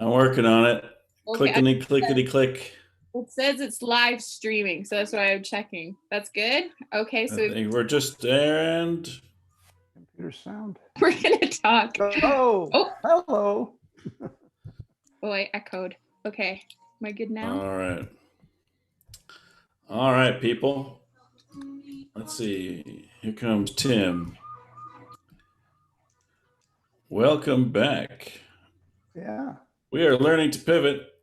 I'm working on it. Okay. Clickety, clickety, click. It says it's live streaming, so that's why I'm checking. That's good. Okay, I so think we're just there, and Computer sound. we're gonna talk. Oh, Oh, hello. oh, I echoed. Okay, am I good now? all right, people. Let's see. Here comes Tim. Welcome back. Yeah. We are learning to pivot.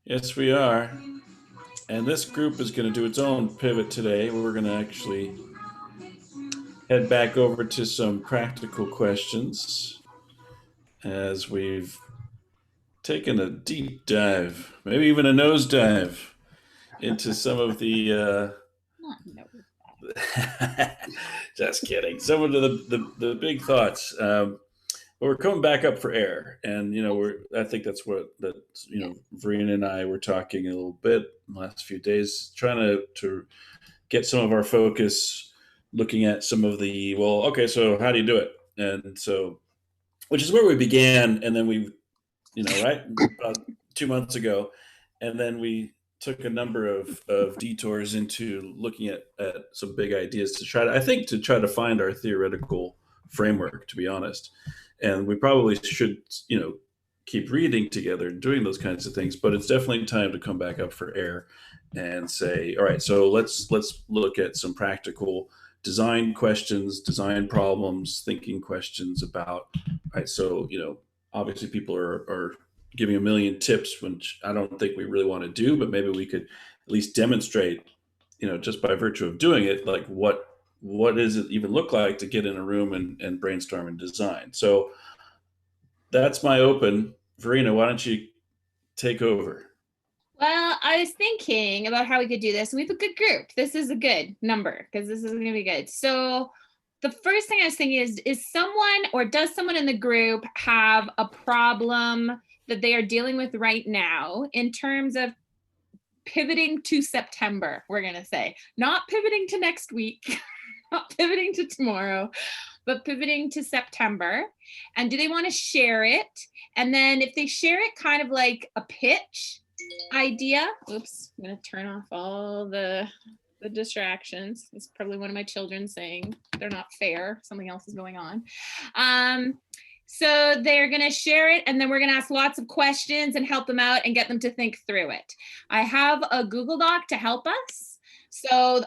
Yes, we are. And this group is going to do its own pivot today. We're going to actually head back over to some practical questions as we've taken a deep dive, maybe even a nose dive, into some of the. Just kidding. Some of the big thoughts. But we're coming back up for air, and I think that's Verena and I were talking a little bit in the last few days, trying to get some of our focus, looking at some of the okay, so how do you do it? And so, which is where we began, and then we, right about 2 months ago, and then we took a number of detours into looking at some big ideas to try to find our theoretical framework, to be honest. And we probably should, keep reading together and doing those kinds of things. But it's definitely time to come back up for air and say, all right, so let's look at some practical design questions, design problems, thinking questions about. Right, so obviously people are giving a million tips, which I don't think we really want to do, but maybe we could at least demonstrate, just by virtue of doing it, like what does it even look like to get in a room and brainstorm and design. So that's my open. Verena, why don't you take over? Well, I was thinking about how we could do this. We have a good group. This is a good number because this is going to be good. So the first thing I was thinking is someone, or does someone in the group have a problem that they are dealing with right now in terms of pivoting to September, we're going to say, not pivoting to next week, not pivoting to tomorrow, but pivoting to September. And do they want to share it? And then if they share it kind of like a pitch idea, oops, I'm going to turn off all the distractions. It's probably one of my children saying they're not fair. Something else is going on. So they're going to share it, and then we're going to ask lots of questions and help them out and get them to think through it. I have a Google Doc to help us. So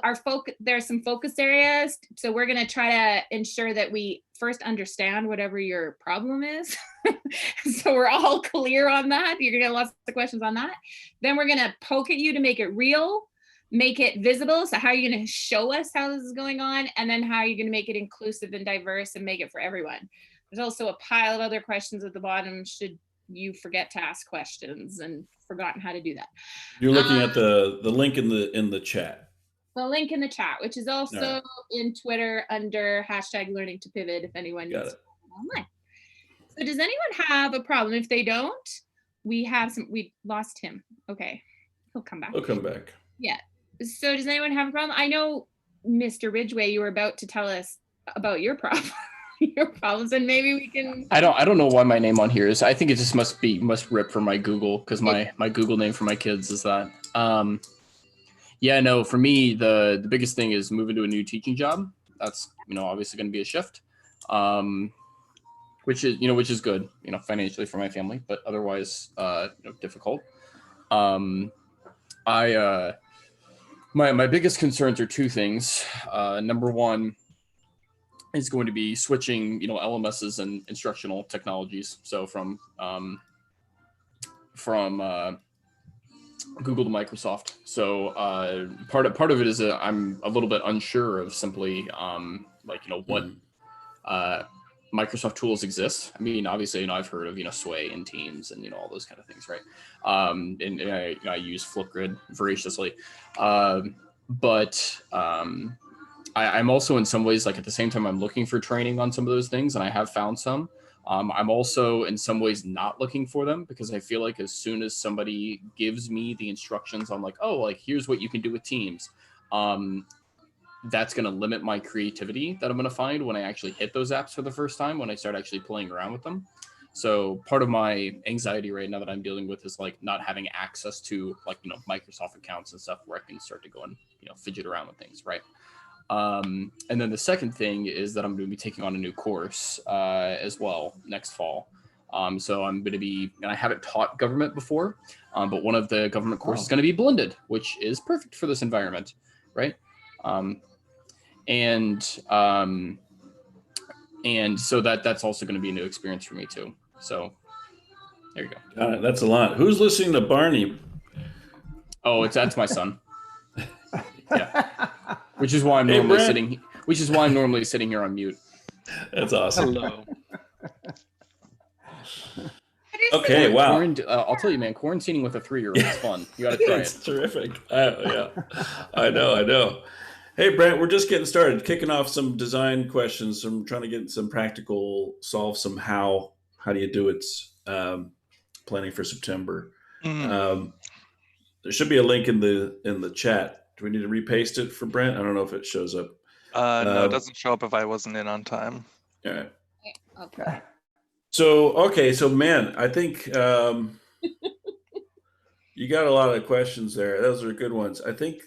there's some focus areas. So we're going to try to ensure that we first understand whatever your problem is. So we're all clear on that. You're going to get lots of questions on that. Then we're going to poke at you to make it real, make it visible. So how are you going to show us how this is going on? And then how are you going to make it inclusive and diverse and make it for everyone? There's also a pile of other questions at the bottom should you forget to ask questions and forgotten how to do that. You're looking at the link in the chat. The link in the chat, which is also in Twitter under #LearningToPivot if anyone needs to online. So does anyone have a problem? If they don't, we lost him. Okay, he'll come back. He'll come back. Yeah. So does anyone have a problem? I know, Mr. Ridgway, you were about to tell us about your problem. Your problems, and maybe we can. I don't know why my name on here is. I think it just must rip from my Google, because my Google name for my kids is that. Yeah, no, for me the biggest thing is moving to a new teaching job. That's obviously going to be a shift, which is good financially for my family, but otherwise difficult. My biggest concerns are two things. Number one is going to be switching, LMSs and instructional technologies. So from Google to Microsoft. So part of it is I'm a little bit unsure of simply what Microsoft tools exist. I mean, obviously, I've heard of Sway and Teams and all those kind of things, right? And I use Flipgrid voraciously, but I'm also in some ways, like at the same time, I'm looking for training on some of those things, and I have found some. I'm also in some ways not looking for them because I feel like as soon as somebody gives me the instructions on here's what you can do with Teams, that's going to limit my creativity that I'm going to find when I actually hit those apps for the first time, when I start actually playing around with them. So part of my anxiety right now that I'm dealing with is like not having access to like, Microsoft accounts and stuff where I can start to go and, fidget around with things. Right. And then the second thing is that I'm going to be taking on a new course as well next fall. So I'm going to be, and I haven't taught government before, but one of the government courses is going to be blended, which is perfect for this environment. Right. And so that's also going to be a new experience for me too. So there you go. Got it. That's a lot. Who's listening to Barney? Oh, that's my son. Yeah. Which is why I'm Hey, normally Brent. sitting here on mute. That's awesome. Hello. Okay, wow. I'll tell you, man, quarantining with a 3-year-old is fun. You got to try It's it. terrific. Yeah, I know. Hey, Brent, we're just getting started, kicking off some design questions. I'm trying to get some practical, solve some how do you do it, planning for September. There should be a link in the chat. Do we need to repaste it for Brent? I don't know if it shows up. No, it doesn't show up if I wasn't in on time. All right. Okay. So man, I think you got a lot of questions there. Those are good ones. I think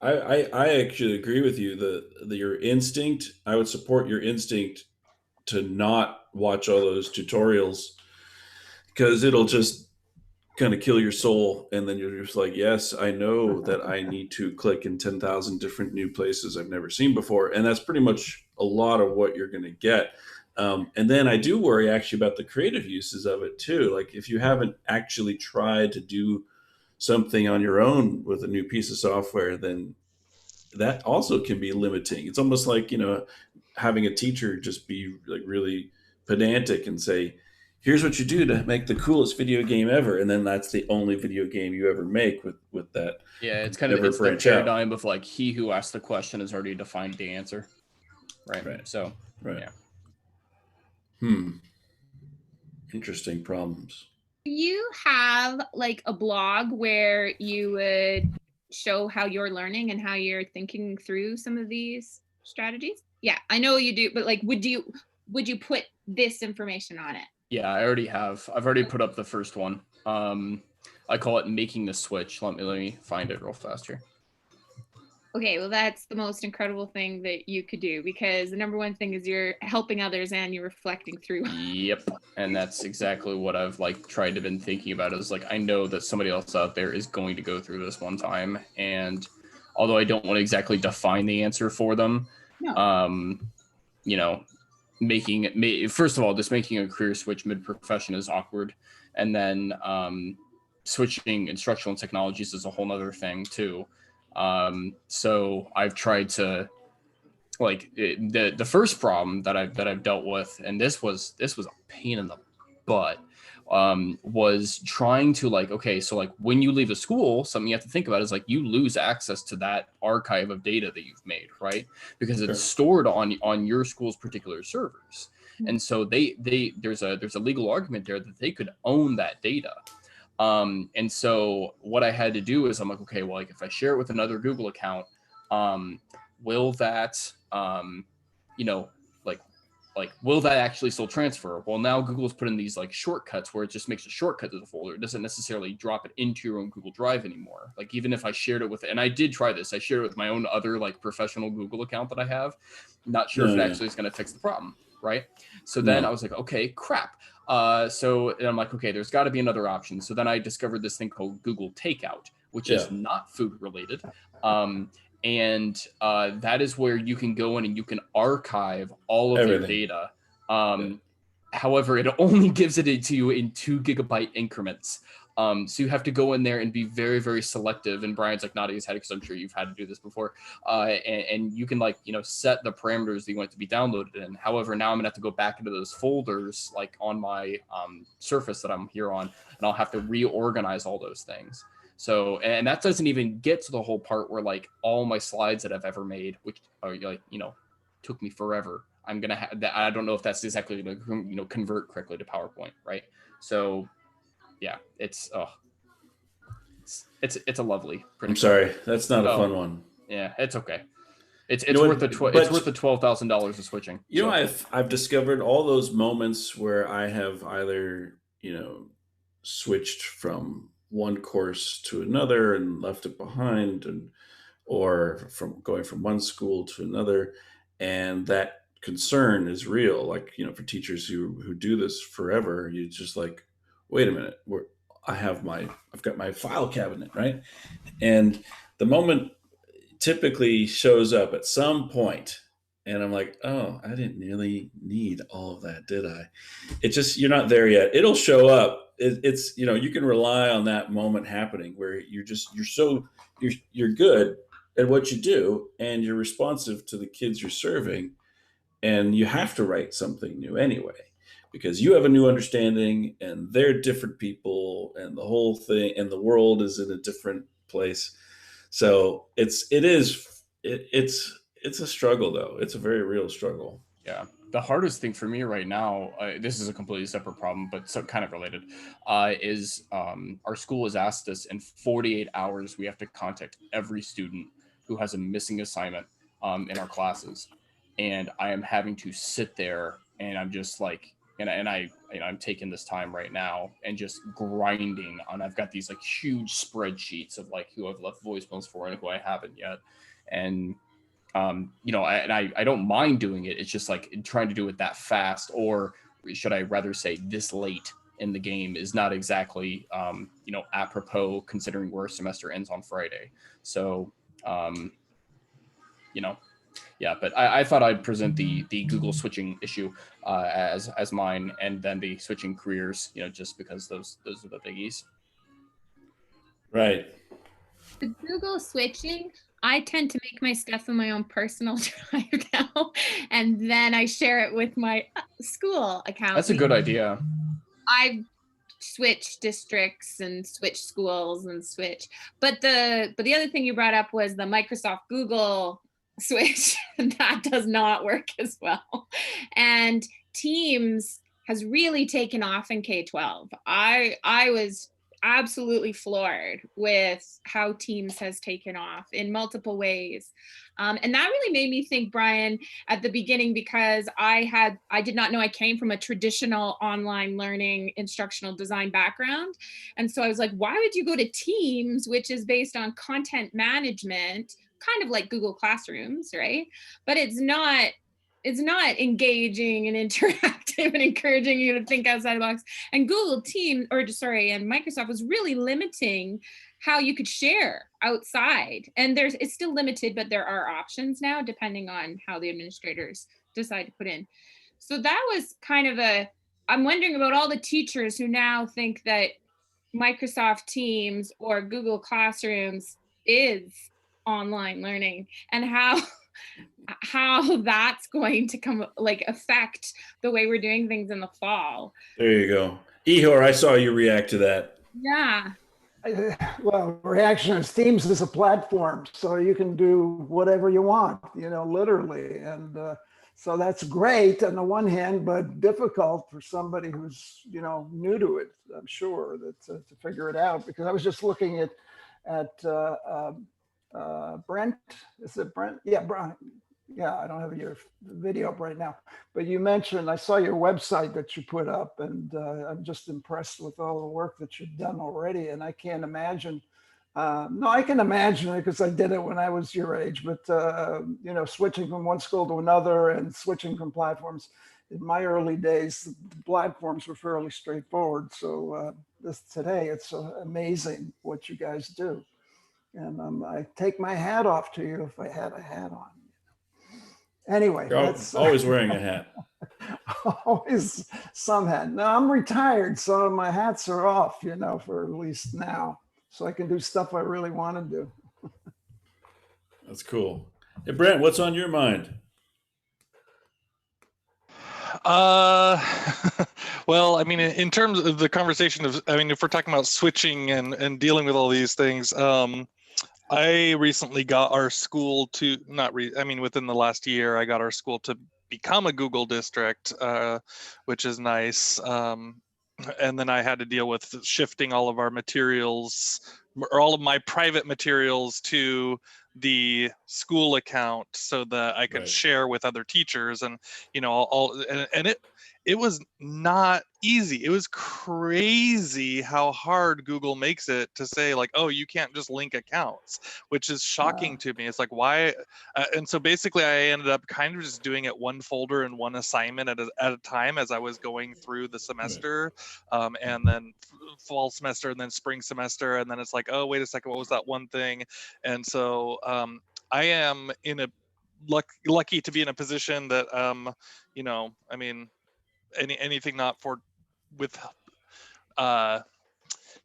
I actually agree with you. Your instinct, I would support your instinct to not watch all those tutorials because it'll just kind of kill your soul. And then you're just like, yes, I know that I need to click in 10,000 different new places I've never seen before. And that's pretty much a lot of what you're going to get. And then I do worry actually about the creative uses of it too. Like if you haven't actually tried to do something on your own with a new piece of software, then that also can be limiting. It's almost like, having a teacher just be like really pedantic and say, here's what you do to make the coolest video game ever. And then that's the only video game you ever make with that. Yeah, it's kind of it's the paradigm of like he who asked the question has already defined the answer. Right. So, right. Yeah. Interesting problems. Do you have like a blog where you would show how you're learning and how you're thinking through some of these strategies? Yeah, I know you do, but like, would you put this information on it? Yeah, I already have. I've already put up the first one. I call it Making the Switch. Let me find it real fast here. Okay, well, that's the most incredible thing that you could do because the number one thing is you're helping others and you're reflecting through. Yep, and that's exactly what I've tried to been thinking about is I know that somebody else out there is going to go through this one time, and although I don't want to exactly define the answer for them, no. First of all, just making a career switch mid-profession is awkward, and then switching instructional technologies is a whole nother thing too. So I've tried to the first problem that I've dealt with, and this was a pain in the butt, was trying to okay, so when you leave a school, something you have to think about is you lose access to that archive of data that you've made, right? Because it's stored on your school's particular servers. And so there's a legal argument there that they could own that data. And so what I had to do is I'm like, okay, well, if I share it with another Google account, will that, will that actually still transfer? Well, now Google's put in these shortcuts where it just makes a shortcut to the folder. It doesn't necessarily drop it into your own Google Drive anymore. Even if I shared it with, and I did try this, I shared it with my own other professional Google account that I have. Not sure if it actually is going to fix the problem, right? So then I was like, okay, crap. So I'm like, okay, there's got to be another option. So then I discovered this thing called Google Takeout, which is not food related. And that is where you can go in and you can archive all of your data. However, it only gives it to you in 2 GB increments. So you have to go in there and be very, very selective. And Brian's nodding his head because I'm sure you've had to do this before. And you can set the parameters that you want it to be downloaded in. However, now I'm gonna have to go back into those folders on my Surface that I'm here on, and I'll have to reorganize all those things. So, and that doesn't even get to the whole part where all my slides that I've ever made, which are took me forever. I'm gonna have that. I don't know if that's exactly going to convert correctly to PowerPoint, right? So, yeah, it's a lovely. I'm sorry, that's not a fun one. Yeah, it's okay. It's You know worth what? it's But worth the $12,000 of switching. you know, So, I've discovered all those moments where I have either, switched from one course to another and left it behind, and or from going from one school to another, and that concern is real. Like, for teachers who do this forever, you just like, wait a minute, I've got my file cabinet, right? And the moment typically shows up at some point, and I'm like, oh, I didn't really need all of that, did I? It's just, you're not there yet. It'll show up. It's, you can rely on that moment happening where you're good at what you do, and you're responsive to the kids you're serving, and you have to write something new anyway, because you have a new understanding and they're different people, and the whole thing and the world is in a different place. So it's a struggle, though. It's a very real struggle. yeah, the hardest thing for me right now, this is a completely separate problem, but so kind of related, is our school has asked us in 48 hours we have to contact every student who has a missing assignment in our classes, and I am having to sit there and I'm just like, I'm taking this time right now and just grinding on. I've got these like huge spreadsheets of like who I've left voicemails for and who I haven't yet, and I don't mind doing it. It's just like trying to do it that fast, or should I rather say this late in the game, is not exactly, apropos considering where semester ends on Friday. So, yeah, but I thought I'd present the Google switching issue as mine, and then the switching careers, just because those are the biggies. Right. The Google switching, I tend to make my stuff in my own personal drive now, and then I share it with my school account. That's a good idea. I've switched districts and switched schools and but the other thing you brought up was the Microsoft Google switch. That does not work as well. And Teams has really taken off in K-12. I was absolutely floored with how Teams has taken off in multiple ways. And that really made me think, Brian, at the beginning, because I did not know I came from a traditional online learning instructional design background. And so I was like, why would you go to Teams, which is based on content management, kind of like Google Classrooms, right? But it's not engaging and interactive and encouraging you to think outside the box. And and Microsoft was really limiting how you could share outside. And it's still limited, but there are options now depending on how the administrators decide to put in. So that was kind of I'm wondering about all the teachers who now think that Microsoft Teams or Google Classrooms is online learning, and how that's going to affect the way we're doing things in the fall. There you go. Ihor, I saw you react to that. Yeah. Well, Reactions Teams is a platform, so you can do whatever you want, literally. And so that's great on the one hand, but difficult for somebody who's, new to it, I'm sure, to figure it out. Because I was just looking at Brent. Is it Brent? Yeah, Brian. Yeah, I don't have your video up right now, but you mentioned, I saw your website that you put up, and I'm just impressed with all the work that you've done already. And I can't imagine, no, I can imagine it because I did it when I was your age, but switching from one school to another and switching from platforms. In my early days, the platforms were fairly straightforward. So today, it's amazing what you guys do. And I take my hat off to you if I had a hat on. Anyway, You're always wearing a hat. Always some hat. No, I'm retired, so my hats are off, for at least now. So I can do stuff I really want to do. That's cool. Hey, Brent, what's on your mind? Well, I mean, in terms of the conversation if we're talking about switching and dealing with all these things, I recently got our school to within the last year, I got our school to become a Google district, which is nice. And then I had to deal with shifting all of our materials, or all of my private materials, to the school account so that I could Right. share with other teachers, and and it was not easy. It was crazy how hard Google makes it to say like, oh, you can't just link accounts, which is shocking to me. It's like, why? And so basically I ended up kind of just doing it one folder and one assignment at a time as I was going through the semester, and then fall semester and then spring semester. And then it's like, oh, wait a second, what was that one thing? And so I am lucky to be in a position that, I mean, anything not for with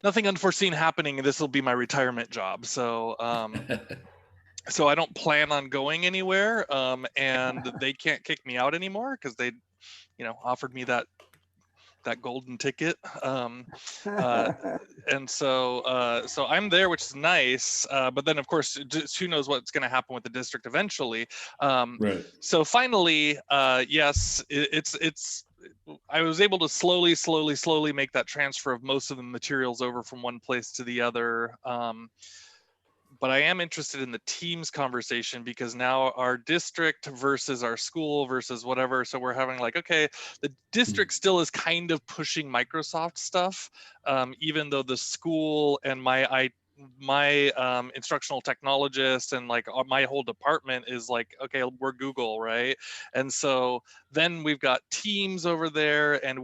nothing unforeseen happening, this will be my retirement job. So so I don't plan on going anywhere, and they can't kick me out anymore because they offered me that golden ticket, and so I'm there, which is nice, but then of course who knows what's going to happen with the district eventually. Right. So finally, yes, it's I was able to slowly make that transfer of most of the materials over from one place to the other. But I am interested in the teams conversation, because now our district versus our school versus whatever. So we're having like, okay, the district still is kind of pushing Microsoft stuff, even though the school and my instructional technologist and like my whole department is like, okay, we're Google, right? And so then we've got Teams over there, and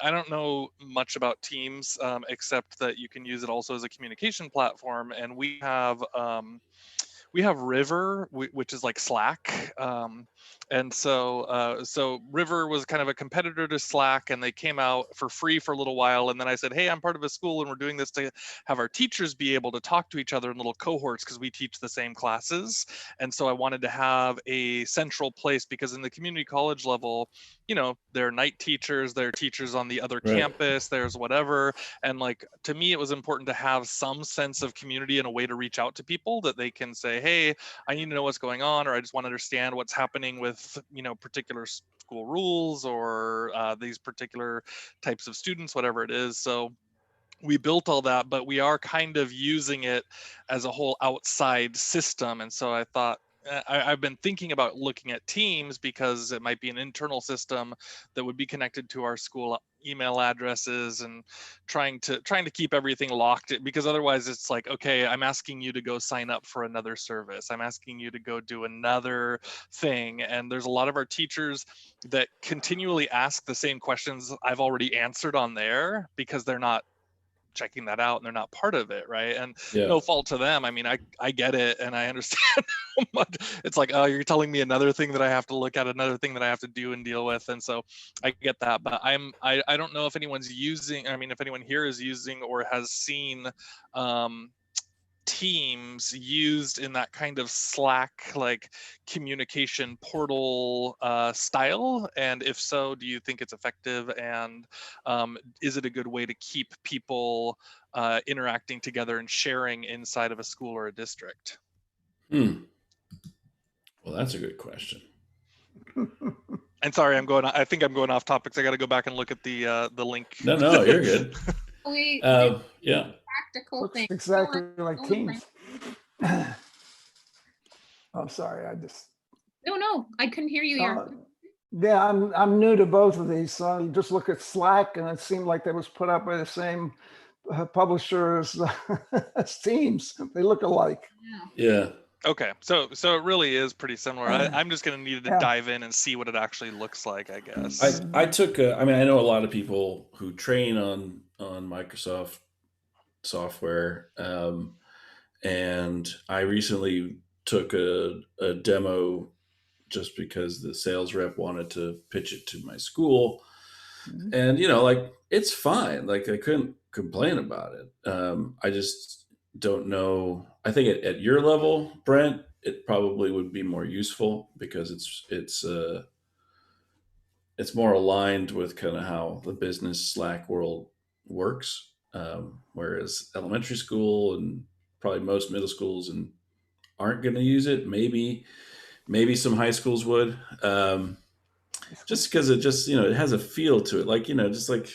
I don't know much about Teams, except that you can use it also as a communication platform. And we have River, which is like Slack. And so River was kind of a competitor to Slack, and they came out for free for a little while. And then I said, hey, I'm part of a school and we're doing this to have our teachers be able to talk to each other in little cohorts, because we teach the same classes. And so I wanted to have a central place, because in the community college level, there are night teachers, there are teachers on the other Right. campus, there's whatever. And like, to me, it was important to have some sense of community and a way to reach out to people that they can say, hey, I need to know what's going on, or I just want to understand what's happening with, particular school rules, or these particular types of students, whatever it is. So we built all that, but we are kind of using it as a whole outside system. And so I thought, I've been thinking about looking at Teams, because it might be an internal system that would be connected to our school email addresses, and trying to keep everything locked, because otherwise it's like, okay, I'm asking you to go sign up for another service, I'm asking you to go do another thing. And there's a lot of our teachers that continually ask the same questions I've already answered on there, because they're not checking that out and they're not part of it, right? And Yeah. no fault to them. I mean, I get it, and I understand how much it's like, oh, you're telling me another thing that I have to look at, another thing that I have to do and deal with. And so I get that, but I don't know if anyone's using, if anyone here is using or has seen Teams used in that kind of Slack like communication portal style, and if so, do you think it's effective, and is it a good way to keep people interacting together and sharing inside of a school or a district? Well, that's a good question. And sorry, I think I'm going off topics. I got to go back and look at the link. No, you're good. Yeah. Practical Looks thing. exactly like Oh, Teams. I'm sorry, No, I couldn't hear you. yeah, I'm new to both of these. So I just look at Slack, and it seemed like they was put up by the same publisher as Teams. They look alike. Yeah. Okay, so it really is pretty similar. I'm just going to need to Yeah. dive in and see what it actually looks like, I guess. I took I know a lot of people who train on Microsoft software, and I recently took a demo just because the sales rep wanted to pitch it to my school. Mhm. And it's fine, like I couldn't complain about it. I just don't know. I think at your level, Brent, it probably would be more useful, because it's more aligned with kind of how the business Slack world works. Whereas elementary school and probably most middle schools and aren't going to use it. Maybe some high schools would, just because it just it has a feel to it. Like just like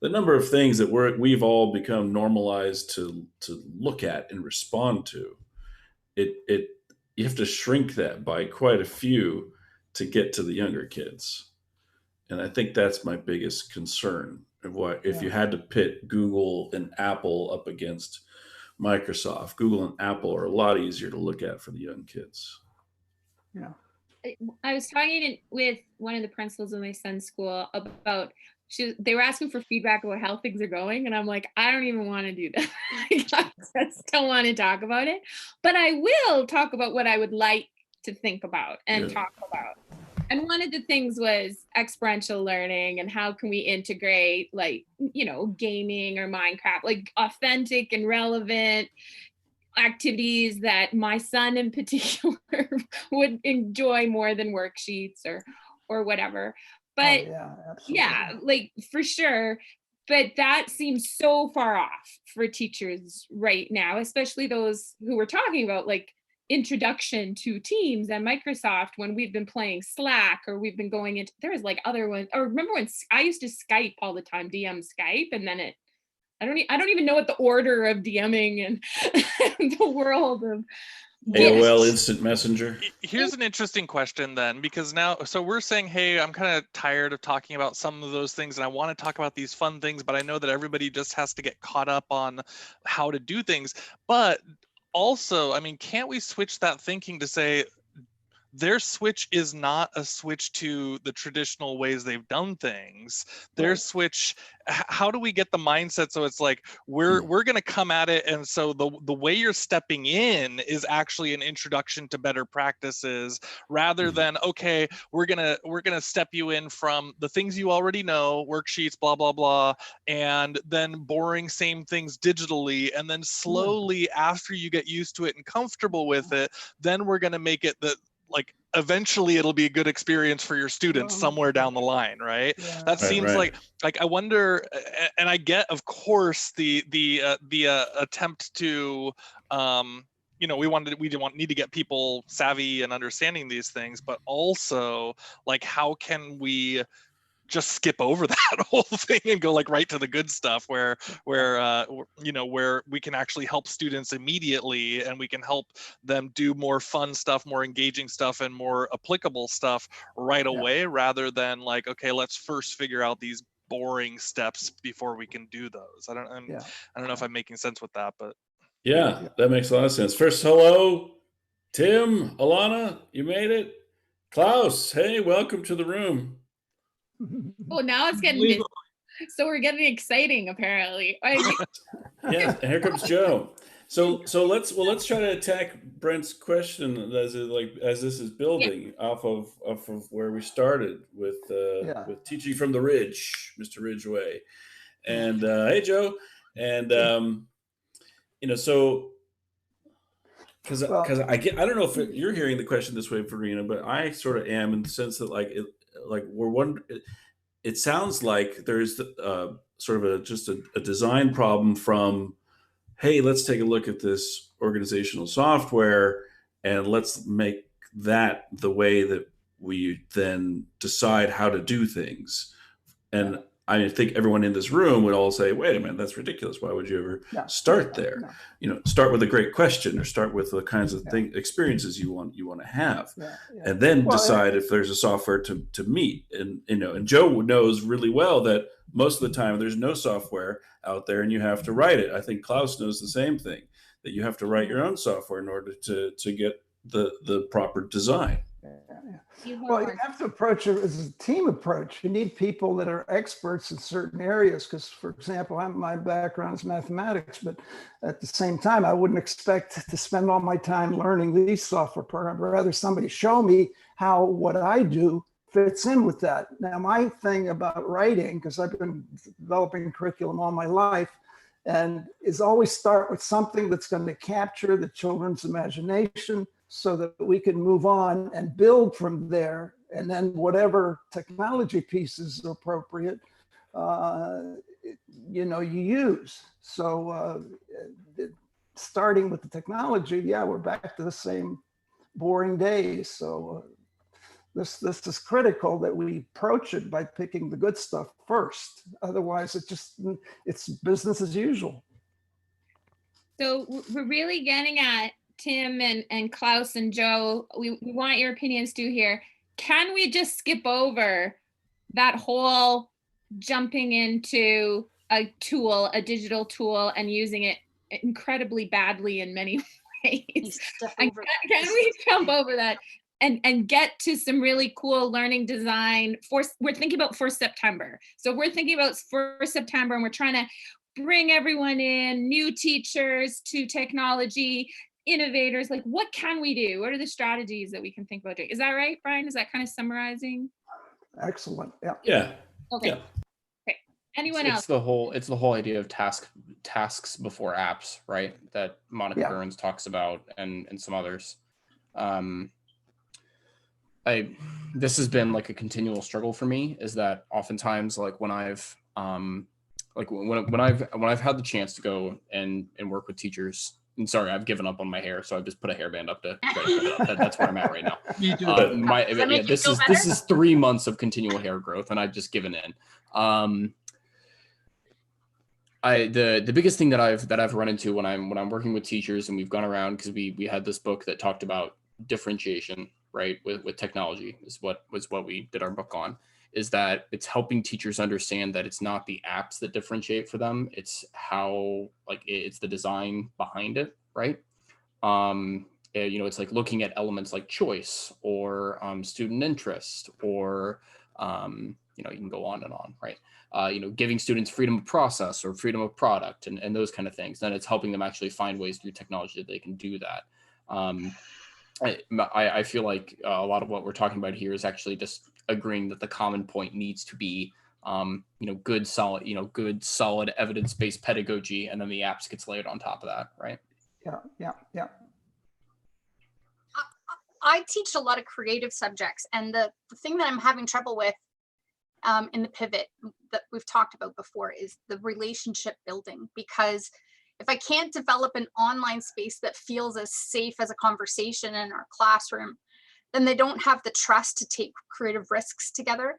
the number of things that we've all become normalized to look at and respond to. It you have to shrink that by quite a few to get to the younger kids. And I think that's my biggest concern of what if you Yeah. had to pit Google and Apple up against Microsoft. Google and Apple are a lot easier to look at for the young kids. Yeah. I was talking with one of the principals of my son's school about they were asking for feedback about how things are going, and I'm like, I don't even want to do that. Like, I just don't want to talk about it, but I will talk about what I would like to think about and Yeah. talk about. And one of the things was experiential learning and how can we integrate, like, gaming or Minecraft, like authentic and relevant activities that my son in particular would enjoy more than worksheets or whatever. But Yeah, absolutely. yeah, like for sure. But that seems so far off for teachers right now, especially those who we're talking about, like introduction to Teams and Microsoft, when we've been playing Slack or we've been going into, there was like other ones. Or remember when I used to Skype all the time, DM Skype, and then I don't even know what the order of DMing and the world of AOL Instant Messenger. Here's an interesting question then, because now, so we're saying, hey, I'm kind of tired of talking about some of those things and I want to talk about these fun things, but I know that everybody just has to get caught up on how to do things. But also, I mean, can't we switch that thinking to say, their switch is not a switch to the traditional ways they've done things. Their Right. switch, how do we get the mindset so it's like we're going to come at it, and so the way you're stepping in is actually an introduction to better practices, rather than, okay, we're going to step you in from the things you already know, worksheets, blah blah blah, and then boring same things digitally, and then slowly after you get used to it and comfortable with it, then we're going to make it that, like, eventually it'll be a good experience for your students somewhere down the line, right? Yeah. That seems right. like I wonder, and I get, of course, the attempt to we need to get people savvy and understanding these things, but also, like, how can we just skip over that whole thing and go like right to the good stuff where we can actually help students immediately, and we can help them do more fun stuff, more engaging stuff, and more applicable stuff right away, rather than like, okay, let's first figure out these boring steps before we can do those. I don't know if I'm making sense with that, but Yeah, that makes a lot of sense. First, hello, Tim, Alana, you made it. Klaus, hey, welcome to the room. Oh, now it's getting busy. So we're getting exciting, apparently. Yeah, and here comes Joe. So let's try to attack Brent's question as this is building off of where we started with teaching from the Ridge, Mr. Ridgeway, and hey Joe, and so because I don't know if you're hearing the question this way, Verena, but I sort of am, in the sense that it sounds like there's sort of just a design problem from, hey, let's take a look at this organizational software and let's make that the way that we then decide how to do things. And I think everyone in this room would all say, wait a minute, that's ridiculous. Why would you ever start there? No. Start with a great question, or start with the kinds of experiences you want to have, and then decide if there's a software to meet. And and Joe knows really well that most of the time there's no software out there, and you have to write it. I think Klaus knows the same thing, that you have to write your own software in order to get the proper design. Well, you have to approach it as a team approach. You need people that are experts in certain areas, because, for example, my background is mathematics, but at the same time, I wouldn't expect to spend all my time learning these software programs. Rather, somebody show me how what I do fits in with that. Now, my thing about writing, because I've been developing curriculum all my life, and is always start with something that's going to capture the children's imagination, so that we can move on and build from there. And then whatever technology pieces are appropriate, you use. So starting with the technology, we're back to the same boring days. So this is critical that we approach it by picking the good stuff first. Otherwise, it's business as usual. So we're really getting at Tim and Klaus and Joe, we want your opinions too here. Can we just skip over that whole jumping into a tool, a digital tool, and using it incredibly badly in many ways? And can we jump over that and get to some really cool learning design we're thinking about for September. So we're thinking about for September, and we're trying to bring everyone in, new teachers to technology, innovators. Like, what can we do? What are the strategies that we can think about doing? Is that right, Brian? Is that kind of summarizing? Excellent. Yeah. Yeah. Okay. Yeah. Okay. Anyone It's else? the whole idea of tasks before apps, right? That Monica Yeah. Burns talks about, and some others. This has been like a continual struggle for me, is that oftentimes, like when I've when I've had the chance to go and work with teachers. And sorry, I've given up on my hair, so I've just put a hairband up to try to keep it up. That's where I'm at right now. You do. This is 3 months of continual hair growth, and I've just given in. The biggest thing that I've run into when I'm working with teachers, and we've gone around, because we had this book that talked about differentiation, right, with technology, is what we did our book on, is that it's helping teachers understand that it's not the apps that differentiate for them, it's how, like, it's the design behind it, right? It's like looking at elements like choice or student interest, or you can go on and on, right? Giving students freedom of process or freedom of product, and those kind of things. Then it's helping them actually find ways through technology that they can do that. I feel like a lot of what we're talking about here is actually just agreeing that the common point needs to be, good solid evidence-based pedagogy, and then the apps gets layered on top of that, right? Yeah. I teach a lot of creative subjects, and the thing that I'm having trouble with in the pivot that we've talked about before is the relationship building, because if I can't develop an online space that feels as safe as a conversation in our classroom, then they don't have the trust to take creative risks together.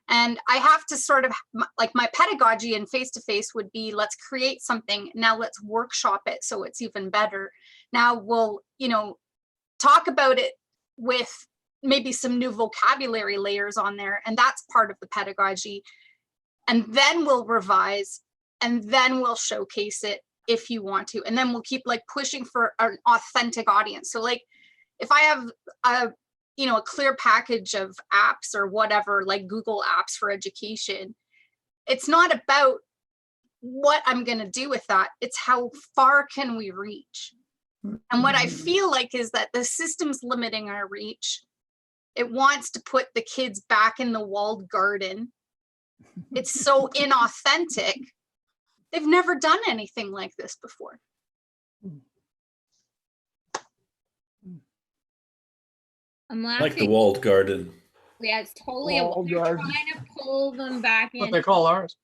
And I have to sort of, like, my pedagogy and face-to-face would be, let's create something. Now let's workshop it so it's even better. Now we'll, talk about it with maybe some new vocabulary layers on there. And that's part of the pedagogy. And then we'll revise, and then we'll showcase it if you want to. And then we'll keep like pushing for an authentic audience. So like, if I have a clear package of apps or whatever, like Google Apps for education, it's not about what I'm going to do with that. It's how far can we reach? And what I feel like is that the system's limiting our reach. It wants to put the kids back in the walled garden. It's so inauthentic. They've never done anything like this before. I'm I laughing. like the walled garden. Yeah, it's totally Walled they're garden. trying to pull them back in. What they call ours.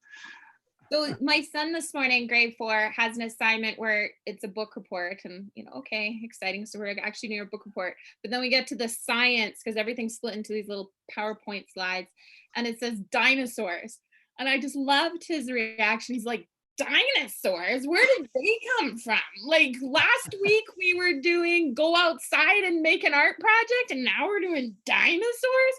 So my son this morning, grade 4, has an assignment where it's a book report, and okay, exciting. So we're actually doing a book report, but then we get to the science, because everything's split into these little PowerPoint slides, and it says dinosaurs. And I just loved his reaction. He's like, dinosaurs? Where did they come from? Like, last week we were doing go outside and make an art project, and now we're doing dinosaurs.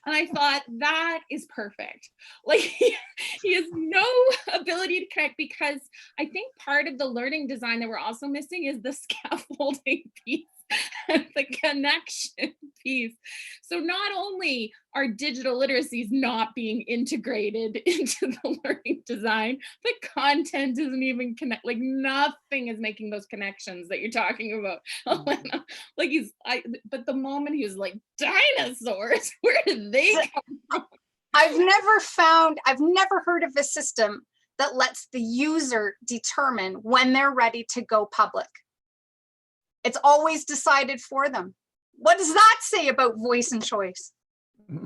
And I thought, that is perfect. Like, he has no ability to connect, because I think part of the learning design that we're also missing is the scaffolding piece. The connection piece. So not only are digital literacies not being integrated into the learning design, the content isn't even like nothing is making those connections that you're talking about, Elena. Like but the moment he was like, dinosaurs, where did they come from? I've never heard of a system that lets the user determine when they're ready to go public. It's always decided for them. What does that say about voice and choice? It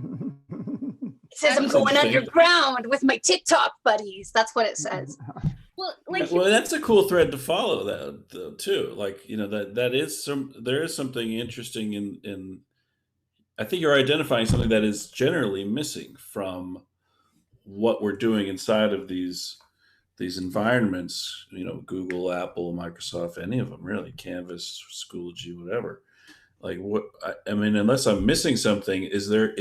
says I'm going underground with my TikTok buddies. That's what it says. Well, like, Well, that's a cool thread to follow, that though, too. Like, there is something interesting in I think you're identifying something that is generally missing from what we're doing inside of these these environments, Google, Apple, Microsoft, any of them really, Canvas, Schoology, whatever. Like what, I mean, unless I'm missing something, is there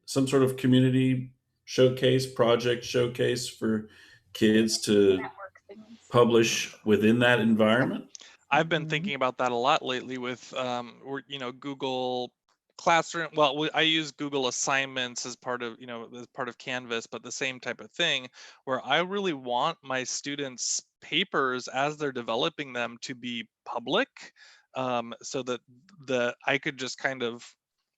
some sort of community showcase, project showcase for kids to Network things. publish within that environment? I've been Mhm. thinking about that a lot lately with Google Classroom. Well, I use Google Assignments as part of Canvas, but the same type of thing where I really want my students' papers as they're developing them to be public, so that I could just kind of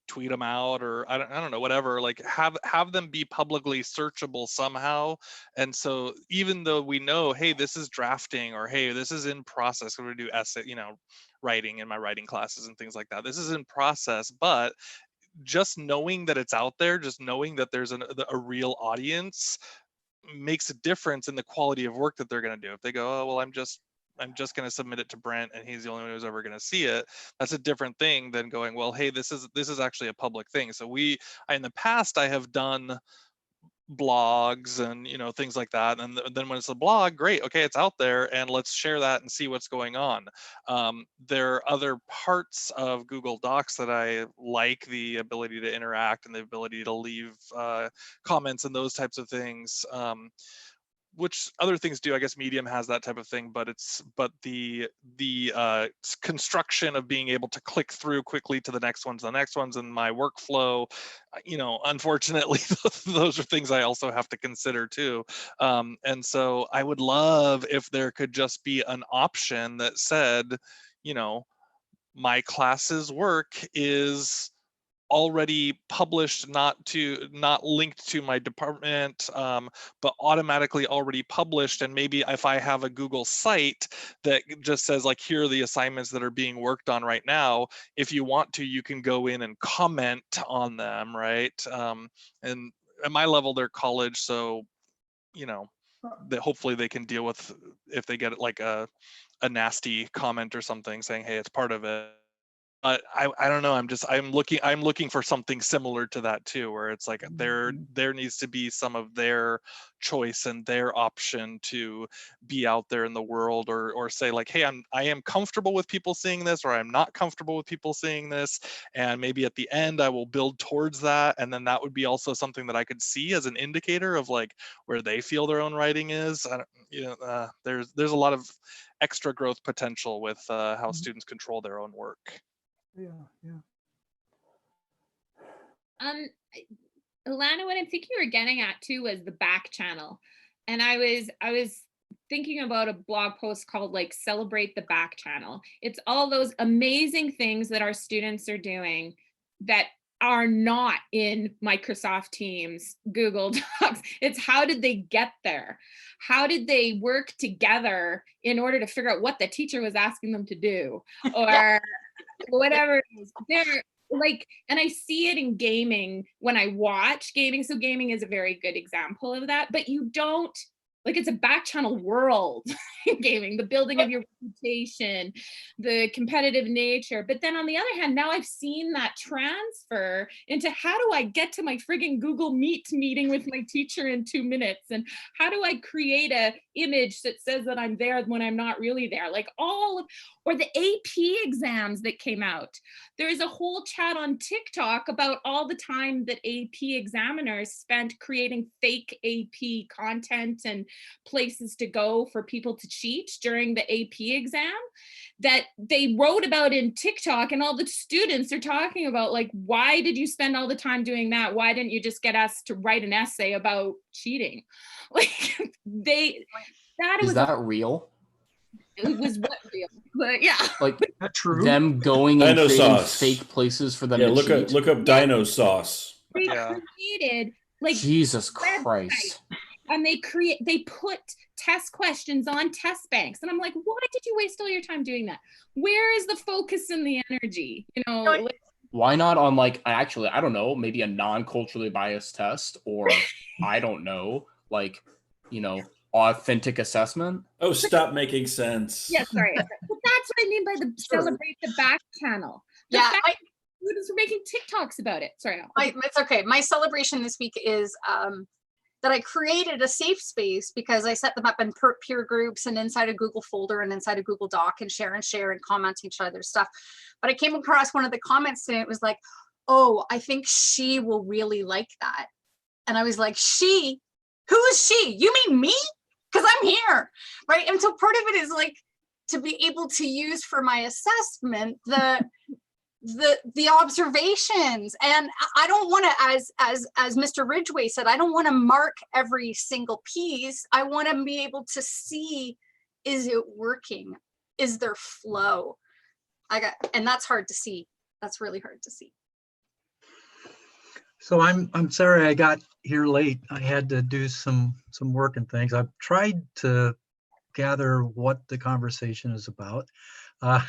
tweet them out, or I don't know, whatever, like have them be publicly searchable somehow. And so even though we know, hey, this is drafting, or hey, this is in process, we're gonna do essay, writing in my writing classes and things like that, this is in process, but just knowing that it's out there, just knowing that there's a real audience makes a difference in the quality of work that they're going to do. If they go, oh well, I'm just going to submit it to Brent and he's the only one who's ever going to see it, that's a different thing than going, well, hey, this is actually a public thing. So in the past, I have done blogs and things like that, and then when it's a blog, great, okay, it's out there and let's share that and see what's going on. There are other parts of Google Docs that I like, the ability to interact and the ability to leave comments and those types of things, which other things do. I guess Medium has that type of thing, but the construction of being able to click through quickly to the next ones and my workflow, unfortunately, those are things I also have to consider too. And so I would love if there could just be an option that said, my class's work is already published, not linked to my department, but automatically already published. And maybe if I have a Google site that just says, like, here are the assignments that are being worked on right now, if you want to, you can go in and comment on them, right? And at my level, they're college, so that hopefully they can deal with if they get like a nasty comment or something saying, hey, it's part of it. But I don't know. I'm looking for something similar to that too, where it's like there needs to be some of their choice and their option to be out there in the world, or say like, hey, I am comfortable with people seeing this, or I'm not comfortable with people seeing this, and maybe at the end I will build towards that, and then that would be also something that I could see as an indicator of like where they feel their own writing is. There's a lot of extra growth potential with how students control their own work. Yeah, yeah. Alana, what I'm thinking you were getting at too was the back channel. And I was thinking about a blog post called like Celebrate the Back Channel. It's all those amazing things that our students are doing that are not in Microsoft Teams, Google Docs. It's how did they get there? How did they work together in order to figure out what the teacher was asking them to do, or whatever it is. They're like, and I see it in gaming when I watch gaming. So gaming is a very good example of that, but you don't, like, it's a back channel world in gaming, the building of your reputation, the competitive nature. But then on the other hand, now I've seen that transfer into how do I get to my friggin' Google Meet meeting with my teacher in 2 minutes? And how do I create a image that says that I'm there when I'm not really there? Like or the AP exams that came out. There is a whole chat on TikTok about all the time that AP examiners spent creating fake AP content and places to go for people to cheat during the AP exam that they wrote about in TikTok, and all the students are talking about, like, why did you spend all the time doing that? Why didn't you just get us to write an essay about cheating? Like, Is that real? It was what real, but yeah. Like True. them going and Dino creating sauce. fake places for them Yeah, to cheat? look up Dino Sauce. They Yeah. created like Jesus websites, Christ. and they put test questions on test banks, and I'm like, why did you waste all your time doing that? Where is the focus and the energy? Like, Why not on, like, actually, I don't know, maybe a non-culturally biased test, or I don't know, like, authentic assessment? Oh, stop making sense. yeah, sorry. But that's what I mean by the Celebrate the Back channel. The Yeah, fact that students are making TikToks about it. Sorry. it's okay. My celebration this week is that I created a safe space because I set them up in peer groups and inside a Google folder and inside a Google Doc and share and comment each other's stuff. But I came across one of the comments and it was like, oh, I think she will really like that. And I was like, she? Who is she? You mean me? Because I'm here, right? And so part of it is like to be able to use for my assessment the observations. And I don't want to, as Mr. Ridgway said, I don't want to mark every single piece. I want to be able to see, is it working? Is there flow? And that's hard to see. That's really hard to see. So I'm sorry I got here late. I had to do some work and things. I've tried to gather what the conversation is about. I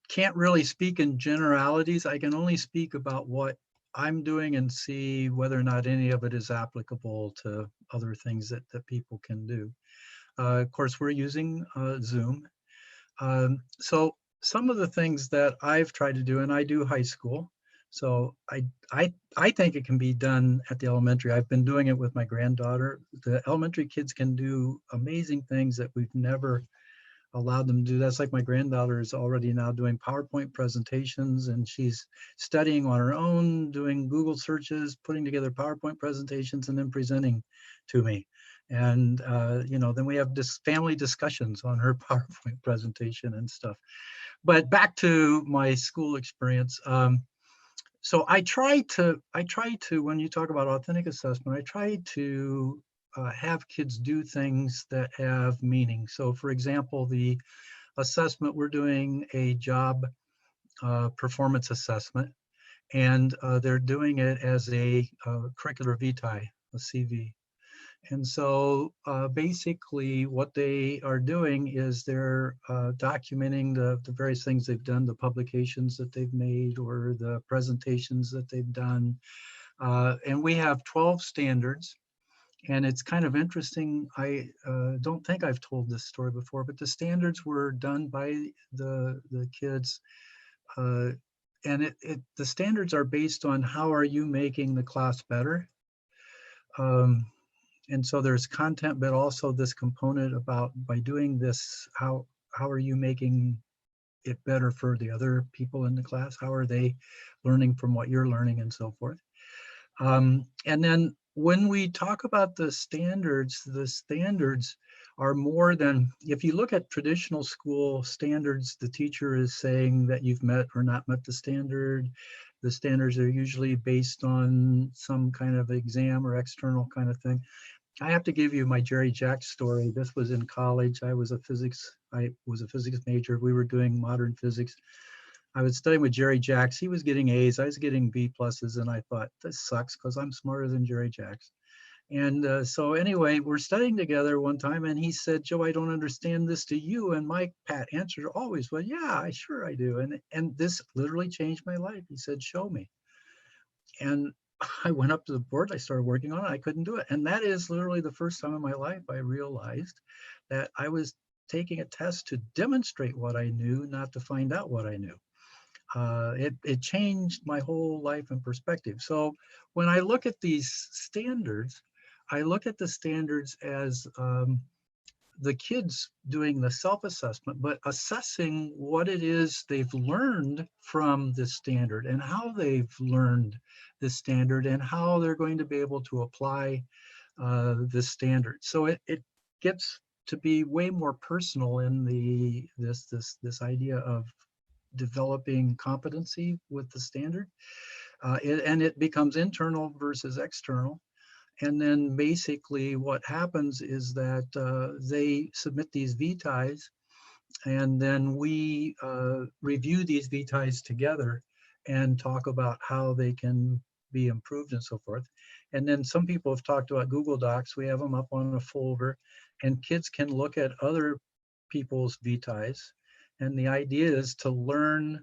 can't really speak in generalities. I can only speak about what I'm doing and see whether or not any of it is applicable to other things that people can do. Of course, we're using Zoom. So some of the things that I've tried to do, and I do high school, so I think it can be done at the elementary. I've been doing it with my granddaughter. The elementary kids can do amazing things that we've never allowed them to do. That's like my granddaughter is already now doing PowerPoint presentations, and she's studying on her own, doing Google searches, putting together PowerPoint presentations, and then presenting to me. And then we have this family discussions on her PowerPoint presentation and stuff. But back to my school experience. So I try to, when you talk about authentic assessment, I try to have kids do things that have meaning. So for example, the assessment, we're doing a job performance assessment, and they're doing it as a curricular vitae, a CV. And so basically what they are doing is they're documenting the various things they've done, the publications that they've made or the presentations that they've done. And we have 12 standards. And it's kind of interesting. I don't think I've told this story before, but the standards were done by the kids. And the standards are based on how are you making the class better? And so there's content, but also this component about by doing this, how are you making it better for the other people in the class? How are they learning from what you're learning and so forth? And then when we talk about the standards are more than, if you look at traditional school standards, the teacher is saying that you've met or not met the standard. The standards are usually based on some kind of exam or external kind of thing. I have to give you my Jerry Jacks story. This was in college. I was a physics major. We were doing modern physics. I was studying with Jerry Jacks. He was getting A's. I was getting B pluses, and I thought, this sucks because I'm smarter than Jerry Jacks. And so anyway, we're studying together one time, and he said, Joe, I don't understand this, do you? And my pat answer always was, yeah, sure I do. And this literally changed my life. He said, show me. And I went up to the board, I started working on it, I couldn't do it. And that is literally the first time in my life I realized that I was taking a test to demonstrate what I knew, not to find out what I knew. It changed my whole life and perspective. So when I look at these standards, I look at the standards as the kids doing the self-assessment, but assessing what it is they've learned from this standard and how they've learned this standard and how they're going to be able to apply this standard. So it gets to be way more personal in this idea of developing competency with the standard, and it becomes internal versus external. And then basically what happens is that they submit these vitaes, and then we review these vitaes together and talk about how they can be improved and so forth. And then some people have talked about Google Docs. We have them up on a folder, and kids can look at other people's vitaes. And the idea is to learn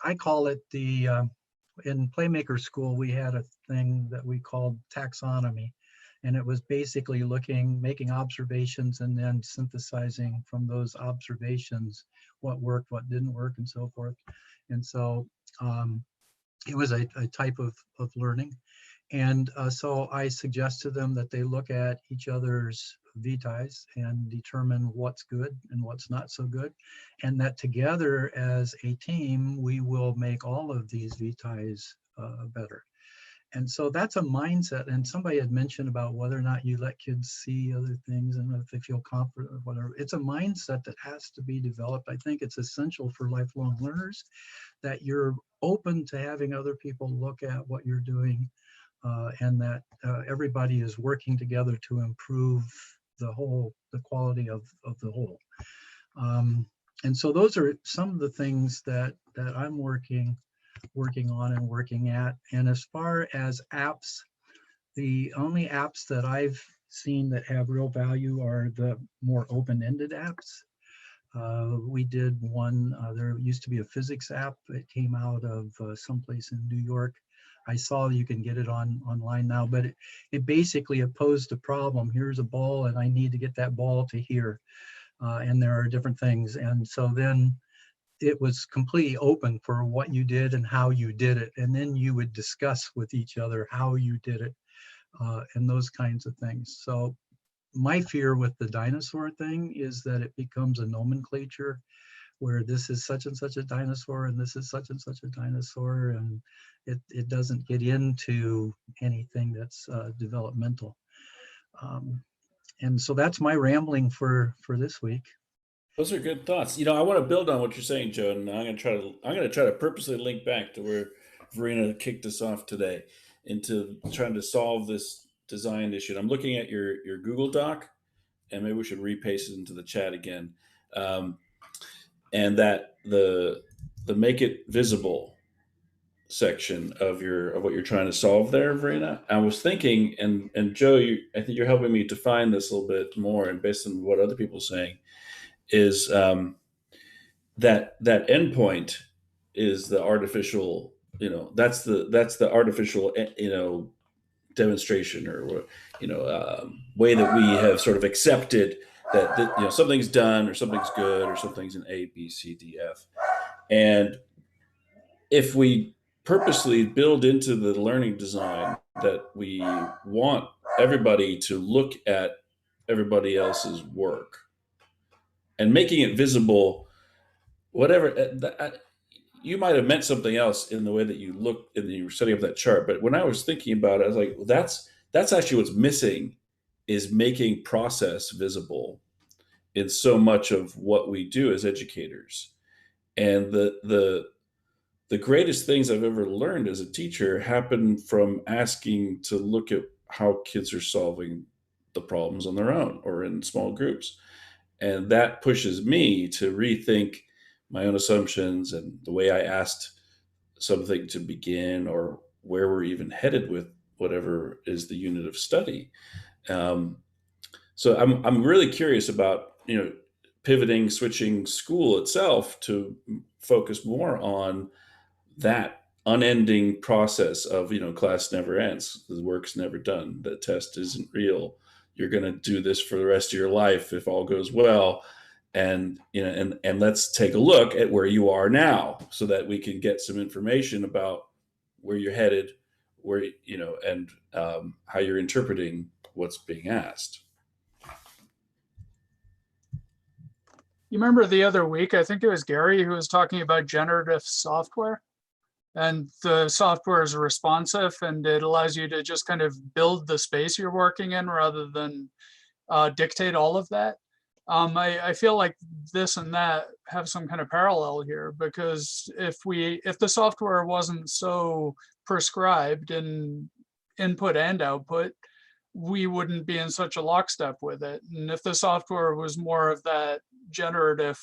I call it in Playmaker School, we had a thing that we called taxonomy. And it was basically making observations and then synthesizing from those observations what worked, what didn't work, and so forth. And so it was a type of learning. And so I suggest to them that they look at each other's vitaes and determine what's good and what's not so good. And that together as a team, we will make all of these vitaes better. And so that's a mindset. And somebody had mentioned about whether or not you let kids see other things and if they feel confident or whatever. It's a mindset that has to be developed. I think it's essential for lifelong learners that you're open to having other people look at what you're doing, and that everybody is working together to improve the quality of the whole. And so those are some of the things that I'm working on and working at. And as far as apps, the only apps that I've seen that have real value are the more open-ended apps. We did one, there used to be a physics app that came out of someplace in New York. I saw you can get it online now, but it basically posed a problem. Here's a ball and I need to get that ball to here. And there are different things. And so then it was completely open for what you did and how you did it. And then you would discuss with each other how you did it and those kinds of things. So my fear with the dinosaur thing is that it becomes a nomenclature where this is such and such a dinosaur and this is such and such a dinosaur, and it doesn't get into anything that's developmental. And so that's my rambling for this week. Those are good thoughts. I want to build on what you're saying, Joe, and I'm going to try to purposely link back to where Verena kicked us off today into trying to solve this design issue. And I'm looking at your Google Doc, and maybe we should repaste it into the chat again. And that the make it visible section of what you're trying to solve there, Verena. I was thinking, and Joe, I think you're helping me define this a little bit more, and based on what other people are saying, is that endpoint is the artificial, that's the artificial, demonstration or way that we have sort of accepted that something's done or something's good or something's in A, B, C, D, F. And if we purposely build into the learning design that we want everybody to look at everybody else's work and making it visible, whatever, you might have meant something else in the way that you looked and you were setting up that chart. But when I was thinking about it, I was like, well, that's actually what's missing, is making process visible in so much of what we do as educators. And the greatest things I've ever learned as a teacher happen from asking to look at how kids are solving the problems on their own or in small groups. And that pushes me to rethink my own assumptions and the way I asked something to begin, or where we're even headed with whatever is the unit of study. So I'm really curious about, pivoting, switching school itself to focus more on that unending process of, class never ends, the work's never done, the test isn't real, you're going to do this for the rest of your life if all goes well. And, and let's take a look at where you are now so that we can get some information about where you're headed, where, and how you're interpreting what's being asked. You remember the other week, I think it was Gary who was talking about generative software, and the software is responsive and it allows you to just kind of build the space you're working in rather than dictate all of that. I feel like this and that have some kind of parallel here, because if the software wasn't so prescribed in input and output, we wouldn't be in such a lockstep with it. And if the software was more of that generative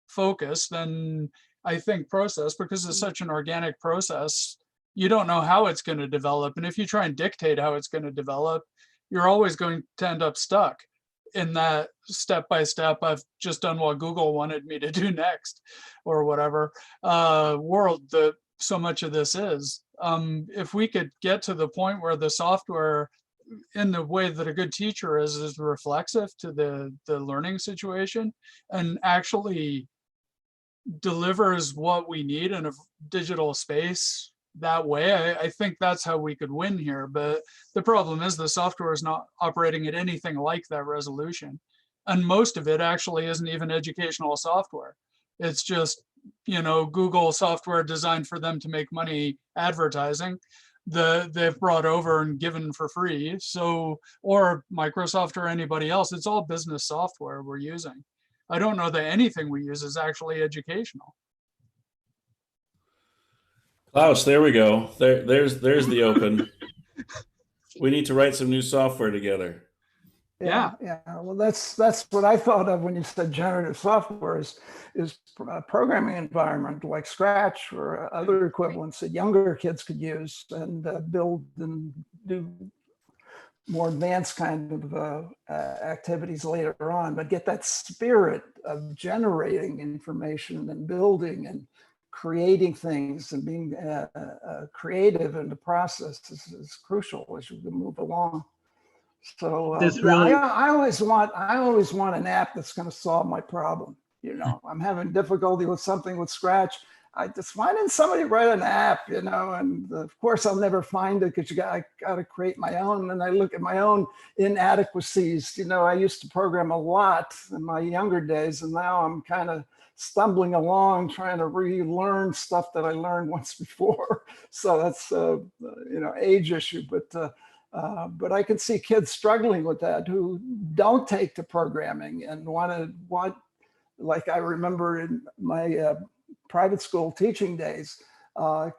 focus, then I think process, because it's such an organic process, you don't know how it's going to develop. And if you try and dictate how it's going to develop, you're always going to end up stuck in that step by step, I've just done what Google wanted me to do next, or whatever world that so much of this is. If we could get to the point where the software, in the way that a good teacher is reflexive to the learning situation and actually delivers what we need in a digital space that way, I think that's how we could win here. But the problem is the software is not operating at anything like that resolution. And most of it actually isn't even educational software. It's just, you know, Google software designed for them to make money advertising they've brought over and given for free. So, or Microsoft or anybody else, it's all business software we're using. I don't know that anything we use is actually educational. Klaus, there we go. There's the open. We need to write some new software together. Yeah. Well, that's what I thought of when you said generative software is a programming environment like Scratch or other equivalents that younger kids could use and build and do more advanced kind of activities later on, but get that spirit of generating information and building and creating things and being creative in the process is crucial as you move along. So I always want an app that's going to solve my problem. You know, I'm having difficulty with something with Scratch. Why didn't somebody write an app? You know, and of course I'll never find it because I got to create my own. And I look at my own inadequacies. You know, I used to program a lot in my younger days, and now I'm kind of stumbling along trying to relearn stuff that I learned once before. So that's you know, age issue, but I can see kids struggling with that who don't take to programming and want, like I remember in my private school teaching days,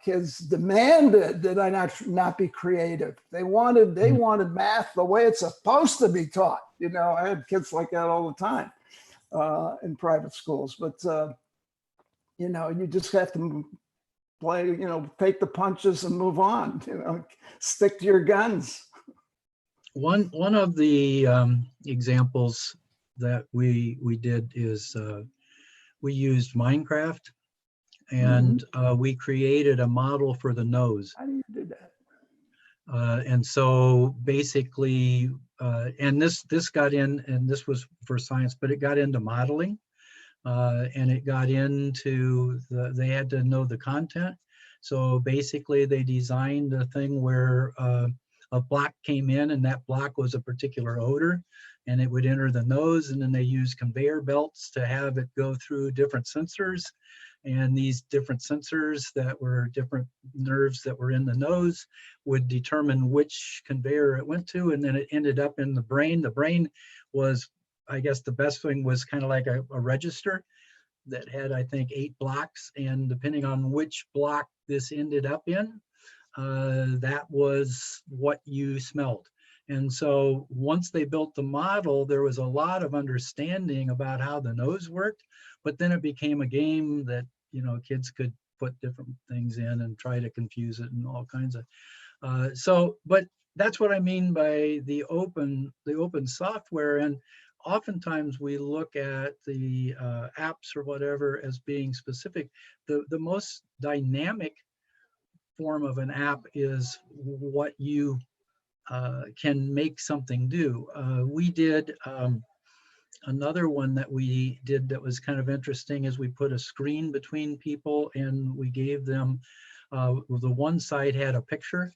kids demanded that I not be creative. They wanted math the way it's supposed to be taught. You know, I had kids like that all the time in private schools, but you know, you just have to play, you know, take the punches and move on, you know, stick to your guns. One of the examples that we did is we used Minecraft, and we created a model for the nose. How do you do that? And so basically, and this got in, and this was for science, but it got into modeling, and it got into they had to know the content. So basically they designed a thing where a block came in, and that block was a particular odor, and it would enter the nose, and then they used conveyor belts to have it go through different sensors. And these different sensors that were different nerves that were in the nose would determine which conveyor it went to, and then it ended up in the brain. The brain was, I guess the best thing was kind of like a register that had, I think, 8 blocks, and depending on which block this ended up in, that was what you smelled. And so once they built the model, there was a lot of understanding about how the nose worked, but then it became a game that, you know, kids could put different things in and try to confuse it and all kinds of, but that's what I mean by the open software. And oftentimes we look at the apps or whatever as being specific. The most dynamic form of an app is what you can make something do. We did another one that we did that was kind of interesting is we put a screen between people, and we gave them, the one side had a picture,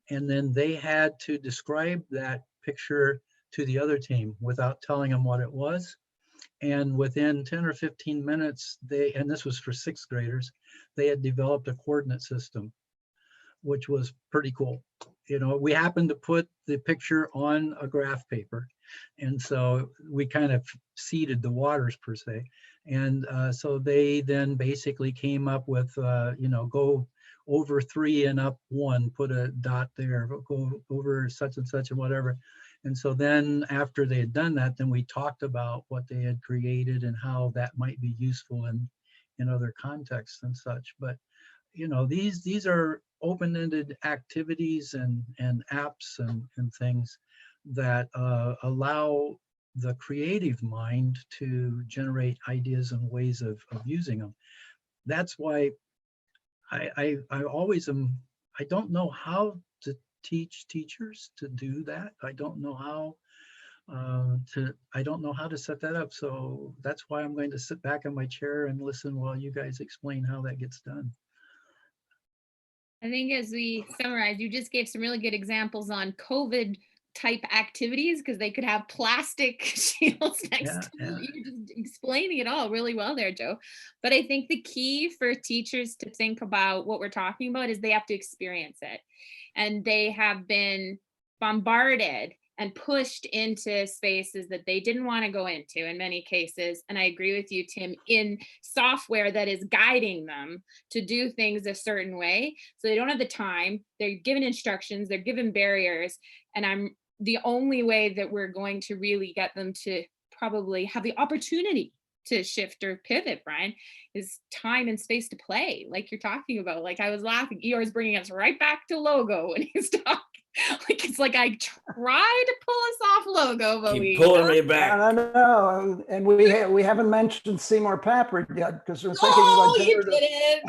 and then they had to describe that picture to the other team without telling them what it was. And within 10 or 15 minutes, and this was for 6th graders, they had developed a coordinate system, which was pretty cool. You know, we happened to put the picture on a graph paper, and so we kind of seeded the waters per se. And so they then basically came up with, you know, go over 3 and up 1, put a dot there, go over such and such and whatever. And so then after they had done that, then we talked about what they had created and how that might be useful in other contexts and such. But, you know, these are open-ended activities and apps and things that allow the creative mind to generate ideas and ways of using them. That's why I always am, I don't know how to teach teachers to do that. I don't know how to set that up. So that's why I'm going to sit back in my chair and listen while you guys explain how that gets done. I think as we summarize, you just gave some really good examples on COVID type activities because they could have plastic shields next Yeah, to yeah. them. You're just explaining it all really well there, Joe. But I think the key for teachers to think about what we're talking about is they have to experience it. And they have been bombarded and pushed into spaces that they didn't want to go into in many cases. And I agree with you, Tim, in software that is guiding them to do things a certain way. So they don't have the time, they're given instructions, they're given barriers. And the only way that we're going to really get them to probably have the opportunity to shift or pivot, Brian, is time and space to play, like you're talking about. Like I was laughing, Eeyore's bringing us right back to logo when he's talking. Like it's like I tried to pull us off logo, but Keep pulling me back. I know, and we haven't mentioned Seymour Papert yet because we're thinking Oh, about you didn't.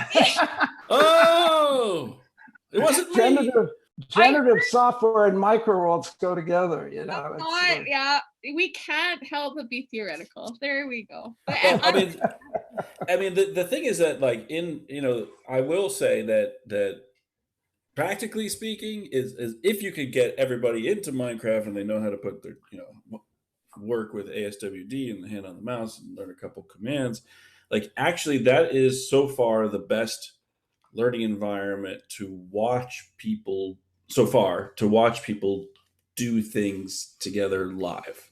Oh, it wasn't me. generative software and microworlds go together. You know, Yeah, we can't help but be theoretical. There we go. But I mean, the thing is that, like, I will say that practically speaking, is if you could get everybody into Minecraft and they know how to put their, work with ASWD and the hand on the mouse and learn a couple commands, like actually that is so far the best learning environment to watch people do things together live.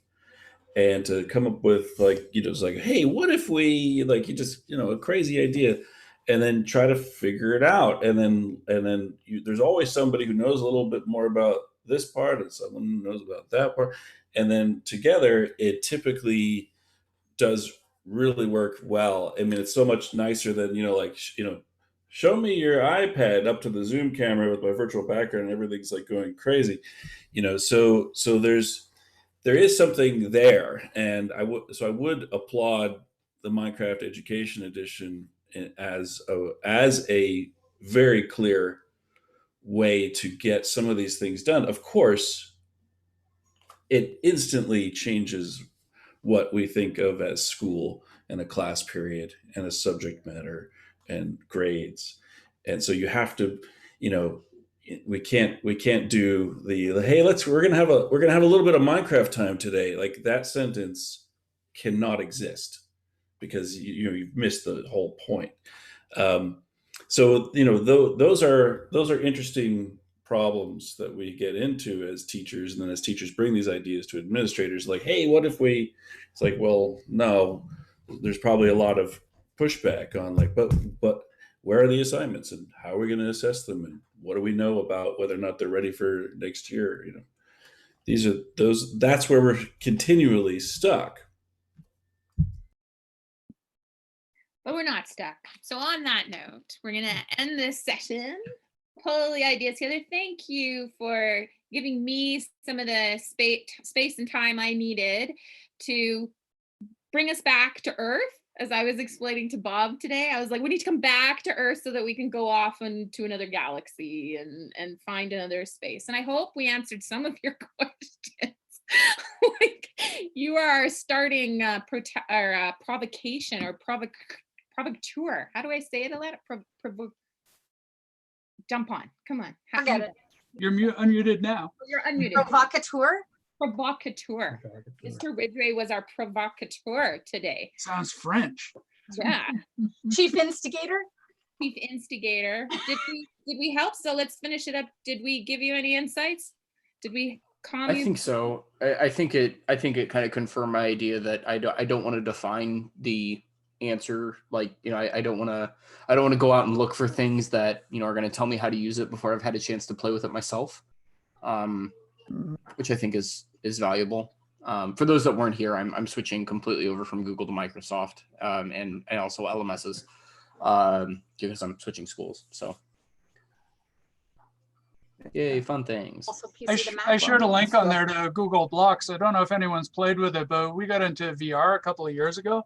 And to come up with it's like, hey, what if we a crazy idea, and then try to figure it out. And then there's always somebody who knows a little bit more about this part and someone who knows about that part. And then together it typically does really work well. I mean, it's so much nicer than, show me your iPad up to the Zoom camera with my virtual background and everything's like going crazy, so there is something there. And I would applaud the Minecraft Education Edition as a very clear way to get some of these things done. Of course, it instantly changes what we think of as school and a class period and a subject matter and grades. And so you have to, we can't do the hey, we're gonna have a little bit of Minecraft time today. Like that sentence cannot exist because you've missed the whole point. So those are interesting problems that we get into as teachers, and then as teachers bring these ideas to administrators, like, hey, what if we? It's like, well, no, there's probably a lot of pushback on but where are the assignments and how are we going to assess them and what do we know about whether or not they're ready for next year? That's where we're continually stuck. But we're not stuck. So on that note, we're going to end this session, pull the ideas together. Thank you for giving me some of the space and time I needed to bring us back to Earth. As I was explaining to Bob today, I was like, we need to come back to Earth so that we can go off into another galaxy and find another space. And I hope we answered some of your questions. Like you are starting provocation or provocateur. How do I say it, Aletta? Jump on. Come on. I get it. You're unmuted now. You're unmuted. Provocateur? Provocateur. Mr. Ridgway was our provocateur today. Sounds French. Yeah. Chief instigator? Chief instigator. Did we help? So let's finish it up. Did we give you any insights? Did we calm you? I think so. I think it kind of confirmed my idea that I don't want to define the answer. Like, I don't want to go out and look for things that, are going to tell me how to use it before I've had a chance to play with it myself. Which I think is valuable. For those that weren't here, I'm switching completely over from Google to Microsoft, and also LMSs, because I'm switching schools. So, yay, fun things. Also I shared a link on there to Google Blocks. I don't know if anyone's played with it, but we got into VR a couple of years ago,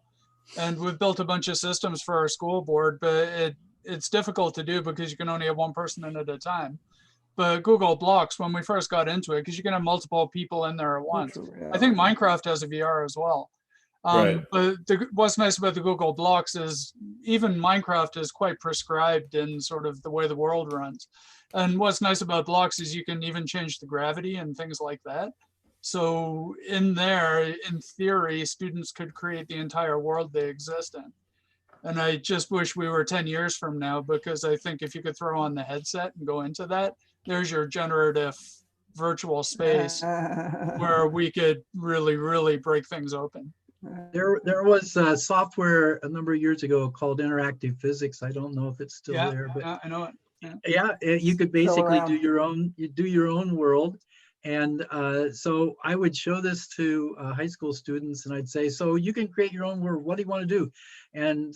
and we've built a bunch of systems for our school board, but it's difficult to do because you can only have one person in at a time. But Google Blocks, when we first got into it, because you can have multiple people in there at once. I think Minecraft has a VR as well. Right. But what's nice about the Google Blocks is even Minecraft is quite prescribed in sort of the way the world runs. And what's nice about blocks is you can even change the gravity and things like that. So in there, in theory, students could create the entire world they exist in. And I just wish we were 10 years from now, because I think if you could throw on the headset and go into that, there's your generative virtual space where we could really, really break things open. There was software a number of years ago called Interactive Physics. I don't know if it's still Yeah, there, but I know it. you could basically around. do your own world. And so I would show this to high school students, and I'd say, so you can create your own world. What do you want to do? And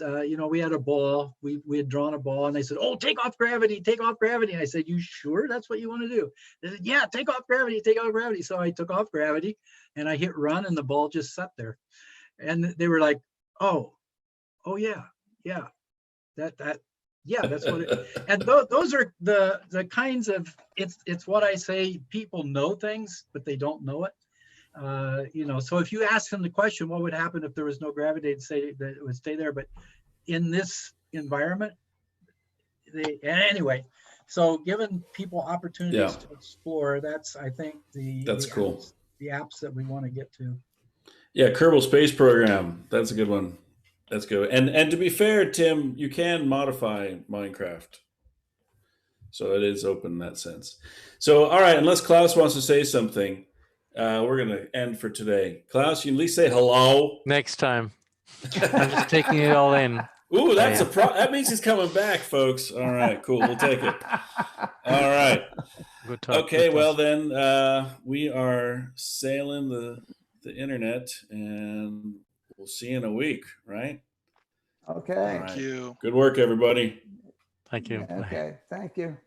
we had a ball. We had drawn a ball, and they said, oh, take off gravity, take off gravity. And I said, you sure that's what you want to do? They said, yeah, take off gravity, take off gravity. So I took off gravity, and I hit run, and the ball just sat there. And they were like, oh yeah, that's what it, and those are the kinds of, it's what I say, people know things, but they don't know it. So if you ask them the question, what would happen if there was no gravity, they'd say that it would stay there. But in this environment, anyway, so giving people opportunities to explore, that's, I think, That's cool. The apps that we want to get to. Yeah, Kerbal Space Program. That's a good one. That's good. And to be fair, Tim, you can modify Minecraft. So it is open in that sense. So, all right, unless Klaus wants to say something, we're going to end for today. Klaus, you can at least say hello. Next time. I'm just taking it all in. Ooh, that's that means he's coming back, folks. All right, cool. We'll take it. All right. Good talk. Okay, good well talk. then we are sailing the internet, and we'll see you in a week, right? Okay. All right. Thank you. Good work, everybody. Thank you. Bye. Okay. Thank you.